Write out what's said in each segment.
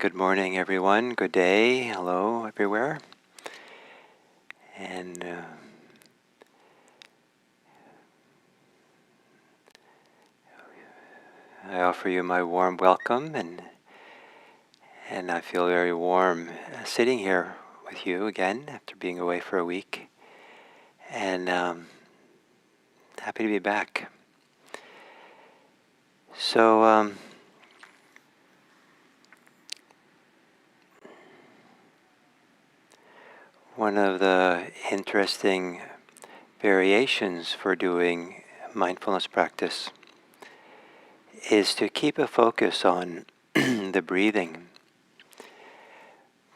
Good morning, everyone. Good day. Hello, everywhere. And I offer you my warm welcome, and I feel very warm sitting here with you again after being away for a week, and happy to be back. So one of the interesting variations for doing mindfulness practice is to keep a focus on the breathing.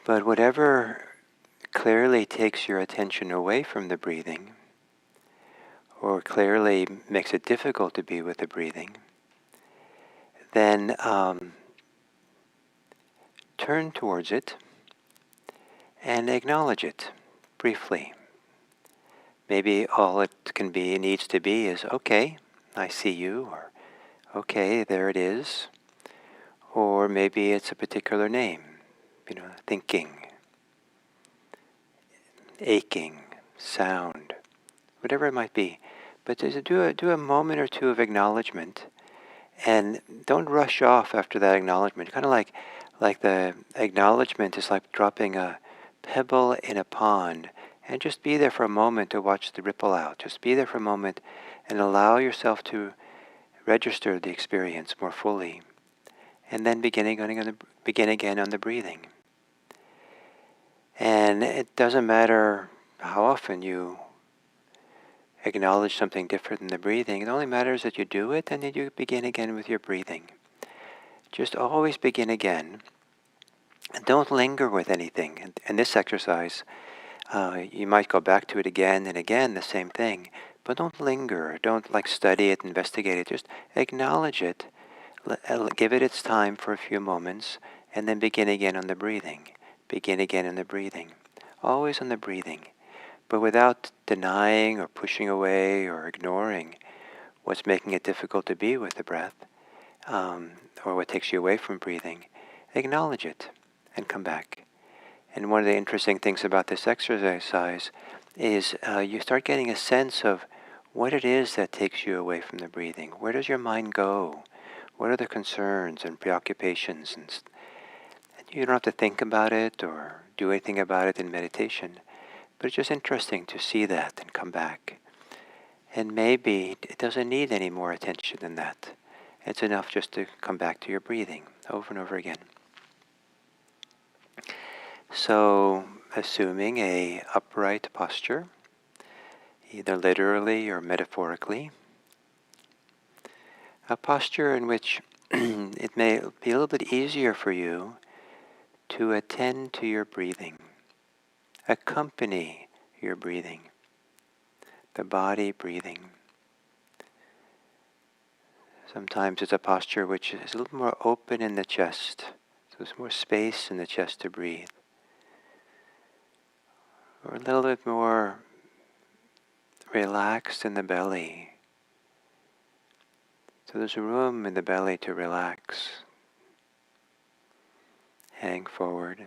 But whatever clearly takes your attention away from the breathing, or clearly makes it difficult to be with the breathing, then turn towards it and acknowledge it briefly. Maybe all it needs to be is, okay, I see you, or okay, there it is. Or maybe it's a particular name, thinking, aching, sound, whatever it might be. But just do a moment or two of acknowledgement, and don't rush off after that acknowledgement. Kind of like the acknowledgement is like dropping a pebble in a pond, and just be there for a moment to watch the ripple out. Just be there for a moment and allow yourself to register the experience more fully, and then begin again on the breathing. And it doesn't matter how often you acknowledge something different than the breathing. It only matters that you do it and then you begin again with your breathing. Just always begin again. And don't linger with anything. And this exercise, you might go back to it again and again, the same thing. But don't linger. Don't study it, investigate it. Just acknowledge it. Give it its time for a few moments, and then begin again on the breathing. Begin again on the breathing. Always on the breathing, but without denying or pushing away or ignoring what's making it difficult to be with the breath, or what takes you away from breathing. Acknowledge it and come back. And one of the interesting things about this exercise is you start getting a sense of what it is that takes you away from the breathing. Where does your mind go? What are the concerns and preoccupations? And you don't have to think about it or do anything about it in meditation, but it's just interesting to see that and come back. And maybe it doesn't need any more attention than that. It's enough just to come back to your breathing over and over again. So, assuming a upright posture, either literally or metaphorically, a posture in which it may be a little bit easier for you to attend to your breathing, accompany your breathing, the body breathing. Sometimes it's a posture which is a little more open in the chest, so there's more space in the chest to breathe. Or a little bit more relaxed in the belly. So there's room in the belly to relax, hang forward.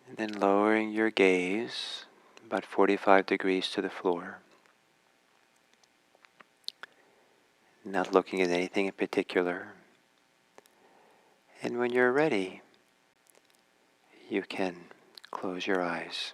And then lowering your gaze about 45 degrees to the floor. Not looking at anything in particular. And when you're ready, you can close your eyes.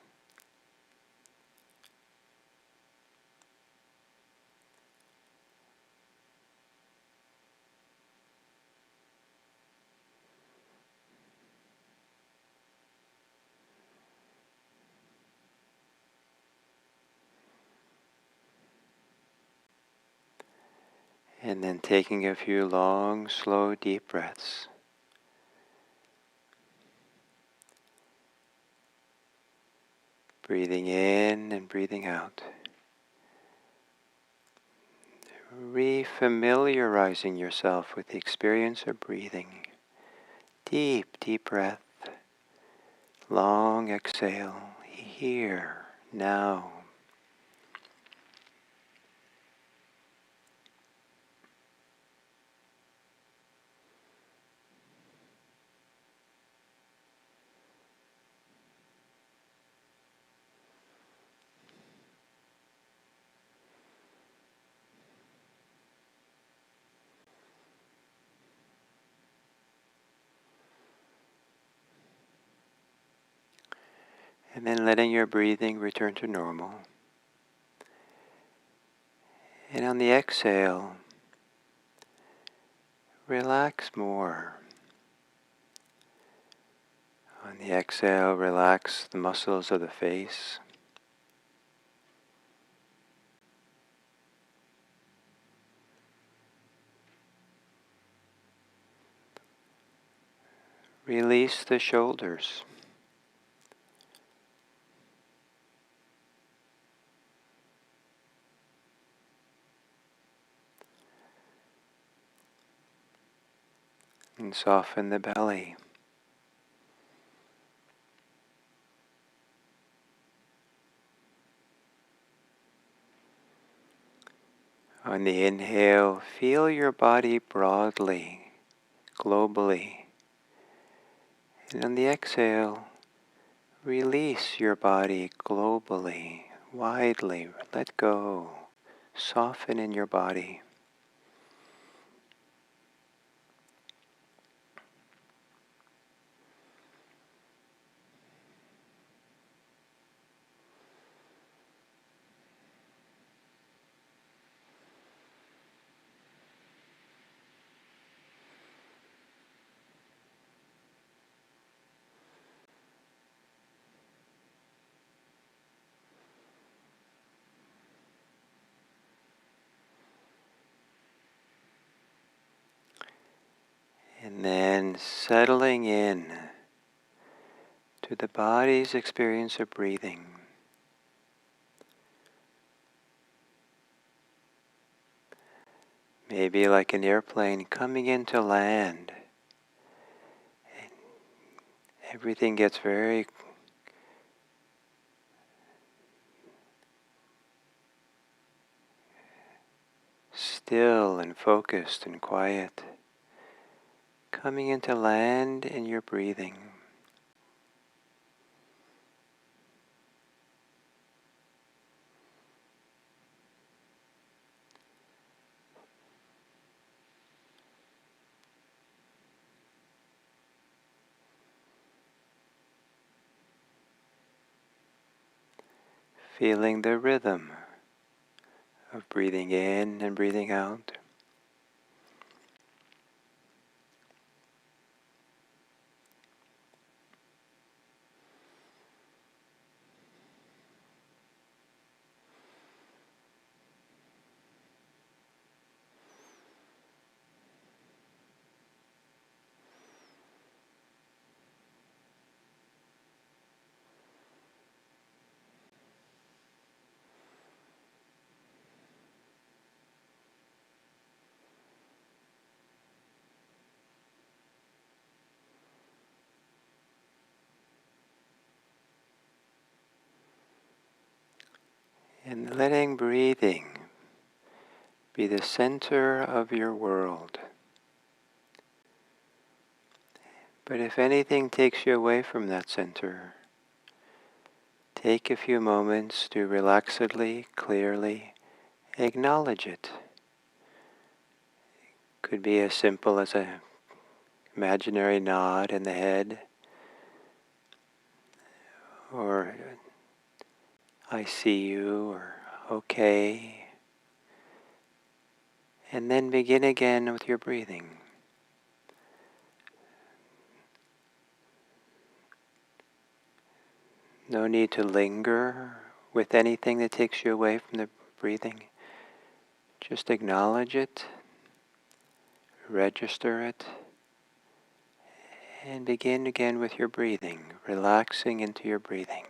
And then taking a few long, slow, deep breaths. Breathing in and breathing out. Refamiliarizing yourself with the experience of breathing. Deep, deep breath. Long exhale. Here, now. And then letting your breathing return to normal. And on the exhale, relax more. On the exhale, relax the muscles of the face. Release the shoulders. And soften the belly. On the inhale, feel your body broadly, globally. And on the exhale, release your body globally, widely. Let go. Soften in your body. And then settling in to the body's experience of breathing. Maybe like an airplane coming into land. And everything gets very still and focused and quiet. Coming into land in your breathing. Feeling the rhythm of breathing in and breathing out. And letting breathing be the center of your world. But if anything takes you away from that center, take a few moments to relaxedly, clearly acknowledge it. Could be as simple as an imaginary nod in the head, or I see you, or okay. And then begin again with your breathing. No need to linger with anything that takes you away from the breathing. Just acknowledge it, register it, and begin again with your breathing, relaxing into your breathing.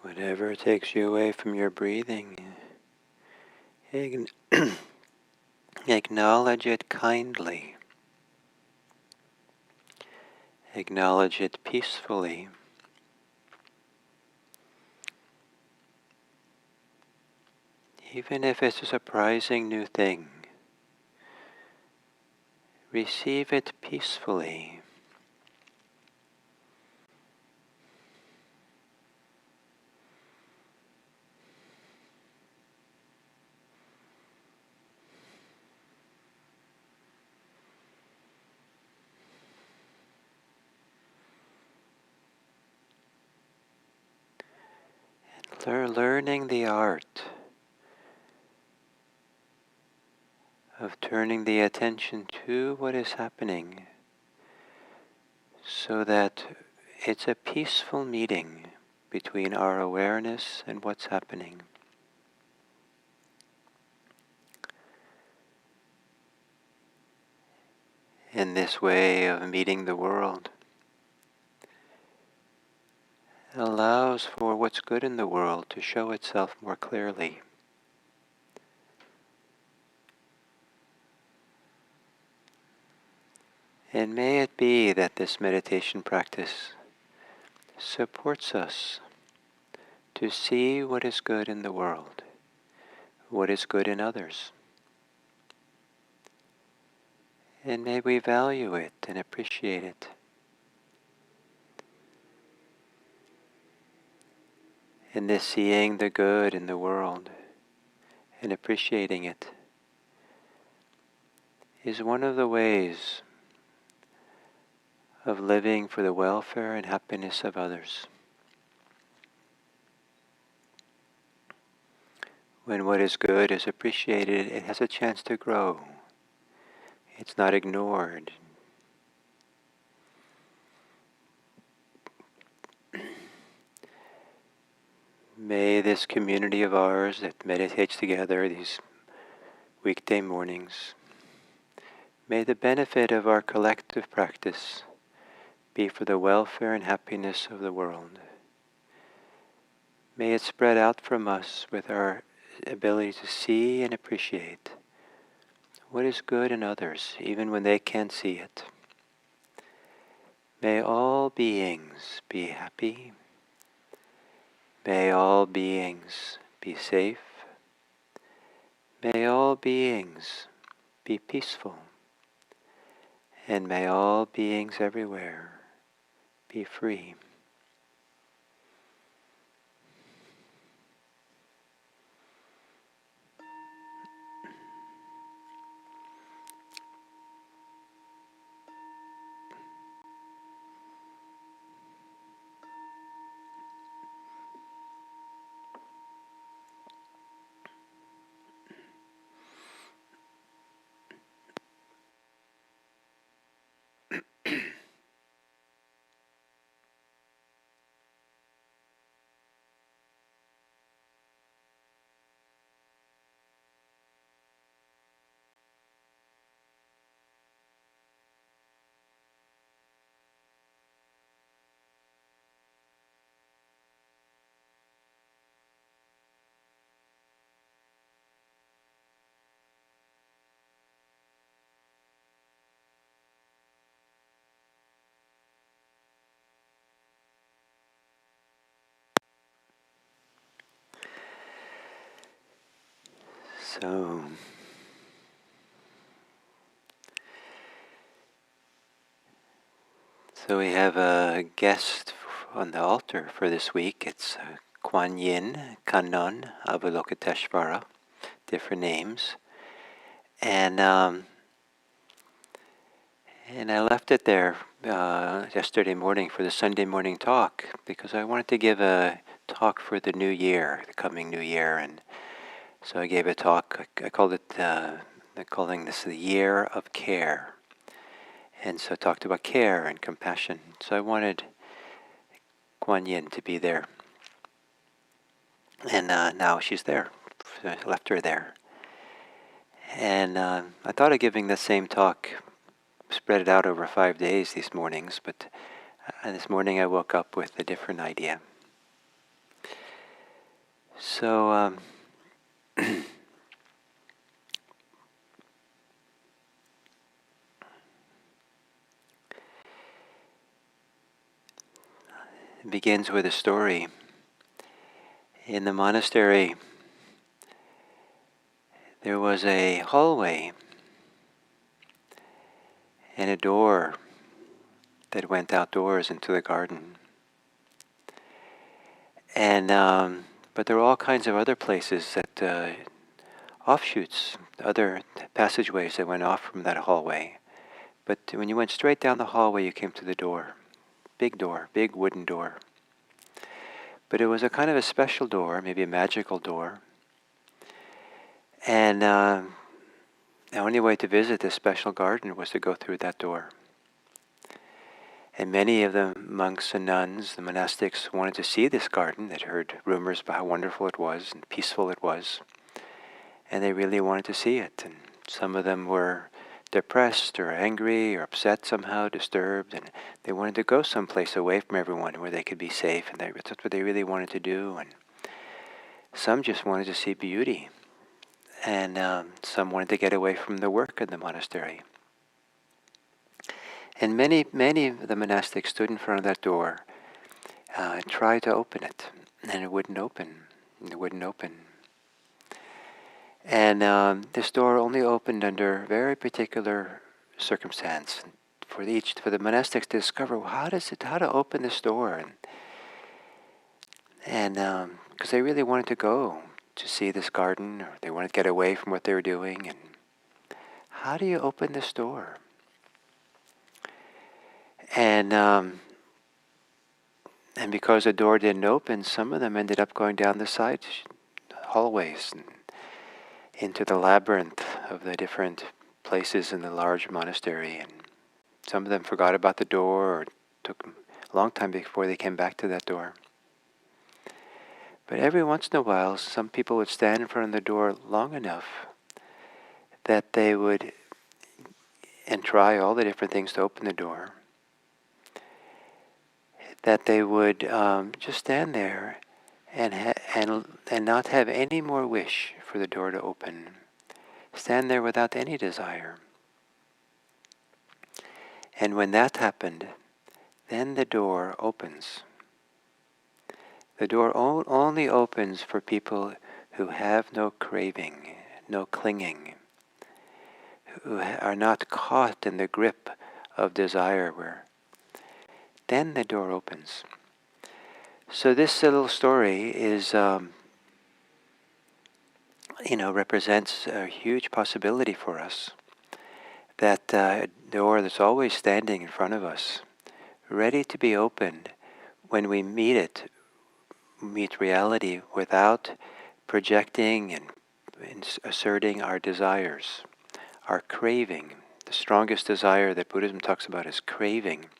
Whatever takes you away from your breathing, acknowledge it kindly. Acknowledge it peacefully. Even if it's a surprising new thing, receive it peacefully. Learning the art of turning the attention to what is happening so that it's a peaceful meeting between our awareness and what's happening. In this way of meeting the world, allows for what's good in the world to show itself more clearly. And may it be that this meditation practice supports us to see what is good in the world, what is good in others. And may we value it and appreciate it. And this seeing the good in the world and appreciating it is one of the ways of living for the welfare and happiness of others. When what is good is appreciated, it has a chance to grow. It's not ignored. May this community of ours that meditates together these weekday mornings, may the benefit of our collective practice be for the welfare and happiness of the world. May it spread out from us with our ability to see and appreciate what is good in others, even when they can't see it. May all beings be happy. May all beings be safe. May all beings be peaceful. And may all beings everywhere be free. So we have a guest on the altar for this week. It's Kuan Yin, Kannon, Avalokiteshvara, different names. And I left it there yesterday morning for the Sunday morning talk because I wanted to give a talk for the new year, the coming new year. And so I gave a talk. I called it, they're calling this the Year of Care. And so I talked about care and compassion. So I wanted Kuan Yin to be there. And now she's there. So I left her there. And I thought of giving the same talk, spread it out over 5 days these mornings, but this morning I woke up with a different idea. So it begins with a story. In the monastery, there was a hallway and a door that went outdoors into the garden. And but there were all kinds of other places that offshoots, other passageways that went off from that hallway. But when you went straight down the hallway, you came to the door, big wooden door. But it was a kind of a special door, maybe a magical door. And the only way to visit this special garden was to go through that door. And many of the monks and nuns, the monastics, wanted to see this garden. They'd heard rumors about how wonderful it was and peaceful it was. And they really wanted to see it. And some of them were depressed or angry or upset somehow, disturbed, and they wanted to go someplace away from everyone where they could be safe, and that's what they really wanted to do. And some just wanted to see beauty, and some wanted to get away from the work in the monastery. And many of the monastics stood in front of that door, tried to open it, and it wouldn't open. It wouldn't open. And this door only opened under very particular circumstance. For the monastics to discover, well, how to open this door, and because they really wanted to go to see this garden, or they wanted to get away from what they were doing. And how do you open this door? And because the door didn't open, some of them ended up going down the side hallways and into the labyrinth of the different places in the large monastery. And some of them forgot about the door, or it took a long time before they came back to that door. But every once in a while, some people would stand in front of the door long enough that they would, and try all the different things to open the door, that they would just stand there and not have any more wish for the door to open. Stand there without any desire. And when that happened, then the door opens. The door only opens for people who have no craving, no clinging, who are not caught in the grip of desire. Then the door opens. So this little story is, represents a huge possibility for us. That door that's always standing in front of us, ready to be opened when we meet reality without projecting and asserting our desires, our craving. The strongest desire that Buddhism talks about is craving.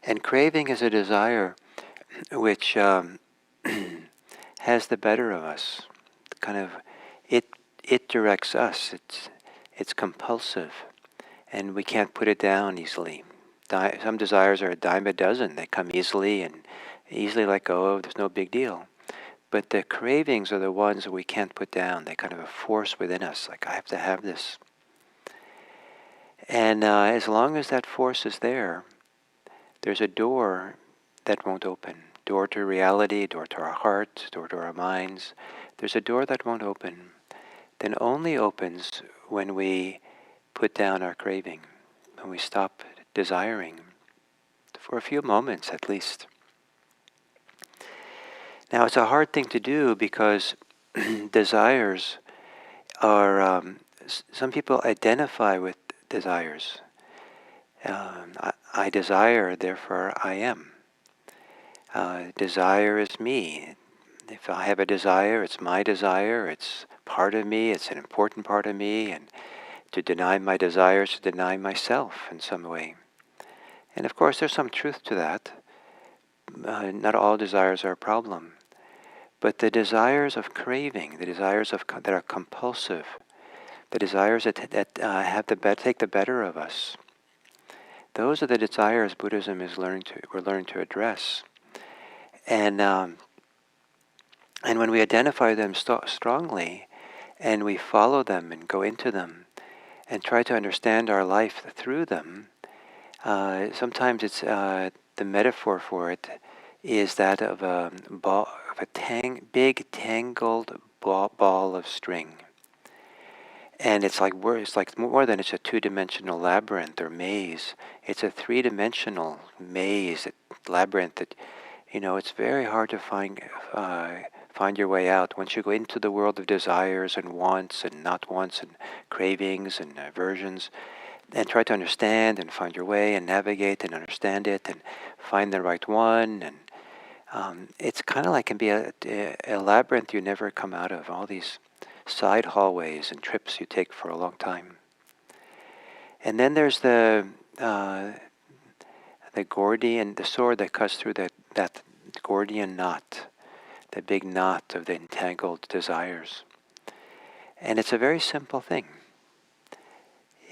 And craving is a desire which has the better of us. Kind of, it directs us. It's compulsive, and we can't put it down easily. Some desires are a dime a dozen. They come easily and easily let go of. There's no big deal. But the cravings are the ones that we can't put down. They kind of a force within us, like, I have to have this. And as long as that force is there, there's a door that won't open. Door to reality, door to our heart, door to our minds. There's a door that won't open. Then only opens when we put down our craving, when we stop desiring, for a few moments at least. Now it's a hard thing to do because desires are, some people identify with desires. I desire, therefore I am. Desire is me. If I have a desire, it's my desire, it's part of me, it's an important part of me, and to deny my desires is to deny myself in some way. And of course there's some truth to that. Not all desires are a problem. But the desires of craving, the desires that are compulsive, the desires that take the better of us, those are the desires Buddhism we're learning to address. And And when we identify them strongly, and we follow them and go into them, and try to understand our life through them, sometimes it's the metaphor for it is that of a ball, of a big tangled ball of string. And it's like more than it's a two-dimensional labyrinth or maze. It's a three-dimensional maze, labyrinth that, it's very hard to find your way out. Once you go into the world of desires and wants and not wants and cravings and aversions, and try to understand and find your way and navigate and understand it and find the right one. And it's kind of like can be a labyrinth you never come out of, all these side hallways and trips you take for a long time. And then there's the Gordian, the sword that cuts through that Gordian knot, the big knot of the entangled desires. And it's a very simple thing.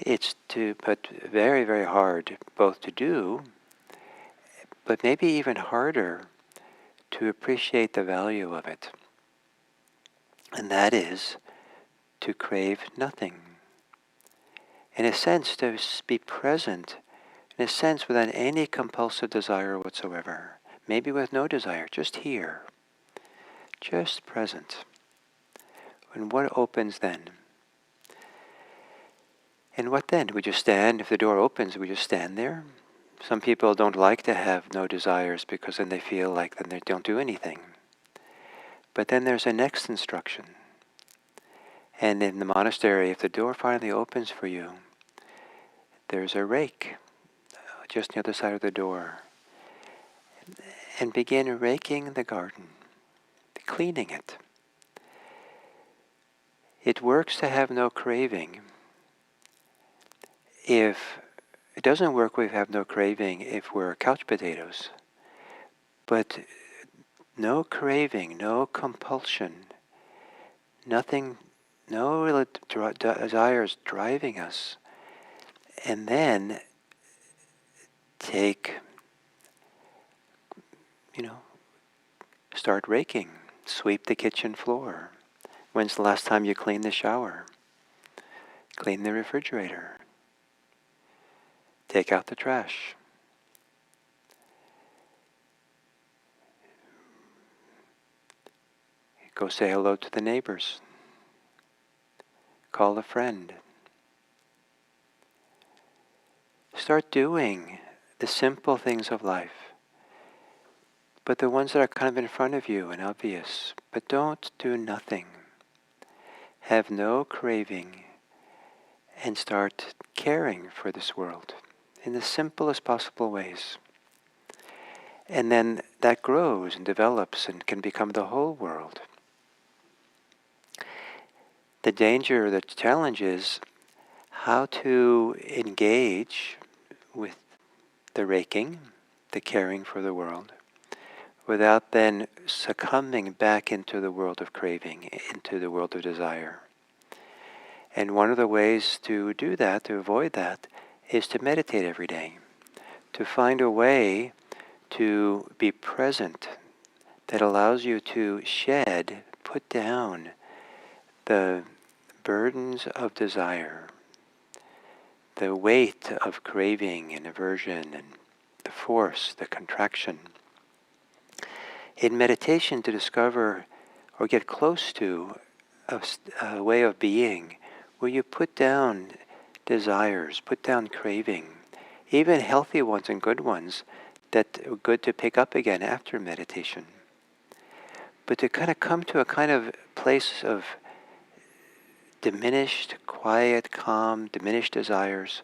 But very, very hard both to do, but maybe even harder to appreciate the value of it. And that is to crave nothing. In a sense, to be present, in a sense, without any compulsive desire whatsoever. Maybe with no desire, just here, just present. And what opens then? And what then? We just stand. If the door opens, we just stand there. Some people don't like to have no desires because then they feel like then they don't do anything. But then there's a next instruction. And in the monastery, if the door finally opens for you, there's a rake just on the other side of the door. And begin raking the garden, cleaning it. It works to have no craving. If it doesn't work, we have no craving if we're couch potatoes. But no craving, no compulsion, nothing, no real desires driving us. And then start raking. Sweep the kitchen floor. When's the last time you cleaned the shower? Clean the refrigerator. Take out the trash. Go say hello to the neighbors. Call a friend. Start doing the simple things of life, but the ones that are kind of in front of you and obvious. But don't do nothing. Have no craving and start caring for this world in the simplest possible ways. And then that grows and develops and can become the whole world. The danger, the challenge is how to engage with the raking, the caring for the world, without then succumbing back into the world of craving, into the world of desire. And one of the ways to do that, to avoid that, is to meditate every day, to find a way to be present that allows you to put down the burdens of desire, the weight of craving and aversion and the force, the contraction. In meditation, to discover or get close to a way of being where you put down desires, put down craving, even healthy ones and good ones that are good to pick up again after meditation. But to kind of come to a kind of place of diminished, quiet, calm, diminished desires,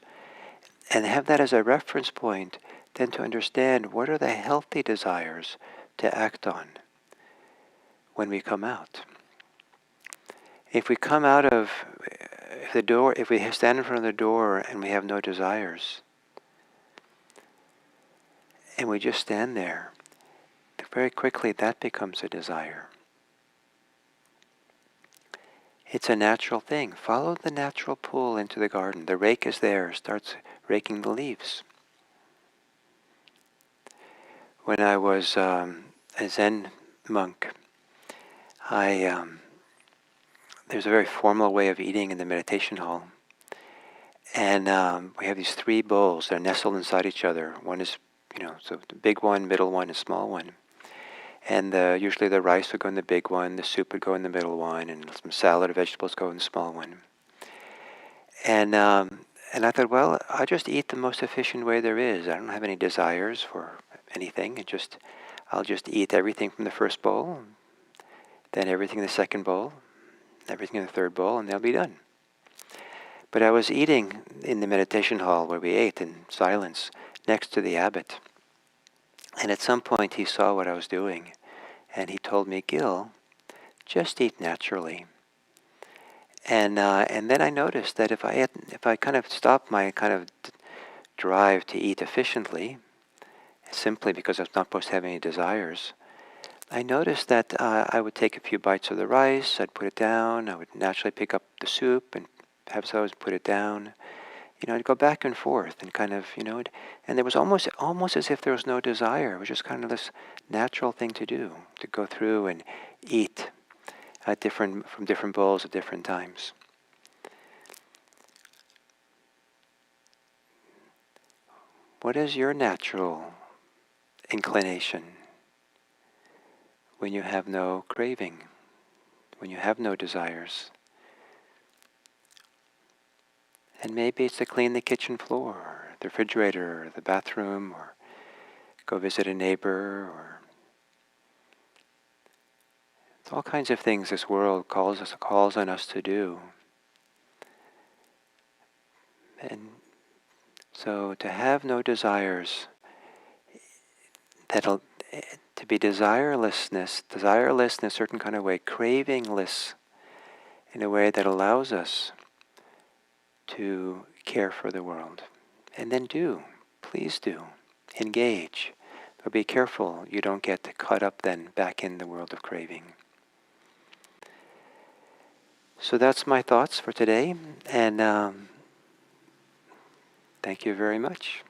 and have that as a reference point, then to understand what are the healthy desires to act on when we come out. If we come out of the door, if we stand in front of the door and we have no desires, and we just stand there, very quickly that becomes a desire. It's a natural thing. Follow the natural pull into the garden. The rake is there, starts raking the leaves. When I was a Zen monk, there's a very formal way of eating in the meditation hall. And we have these three bowls. They're nestled inside each other. One is, so the big one, middle one, and small one. And usually the rice would go in the big one, the soup would go in the middle one, and some salad or vegetables go in the small one. And I thought, well, I'll just eat the most efficient way there is. I don't have any desires for anything. I'll just eat everything from the first bowl, then everything in the second bowl, everything in the third bowl, and they'll be done. But I was eating in the meditation hall where we ate in silence next to the abbot. And at some point he saw what I was doing, and he told me, Gil, just eat naturally. And then I noticed that if I kind of stopped my kind of drive to eat efficiently, simply because I was not supposed to have any desires, I noticed that I would take a few bites of the rice, I'd put it down, I would naturally pick up the soup and have those, put it down. I'd go back and forth and kind of, and there was almost as if there was no desire. It was just kind of this natural thing to do, to go through and eat from different bowls at different times. What is your natural inclination when you have no craving, when you have no desires? And maybe it's to clean the kitchen floor, or the refrigerator, or the bathroom, or go visit a neighbor, or it's all kinds of things this world calls on us to do. And so to have no desires, to be desireless in a certain kind of way, cravingless in a way that allows us to care for the world. And then please do, engage. But be careful you don't get caught up then back in the world of craving. So that's my thoughts for today, and thank you very much.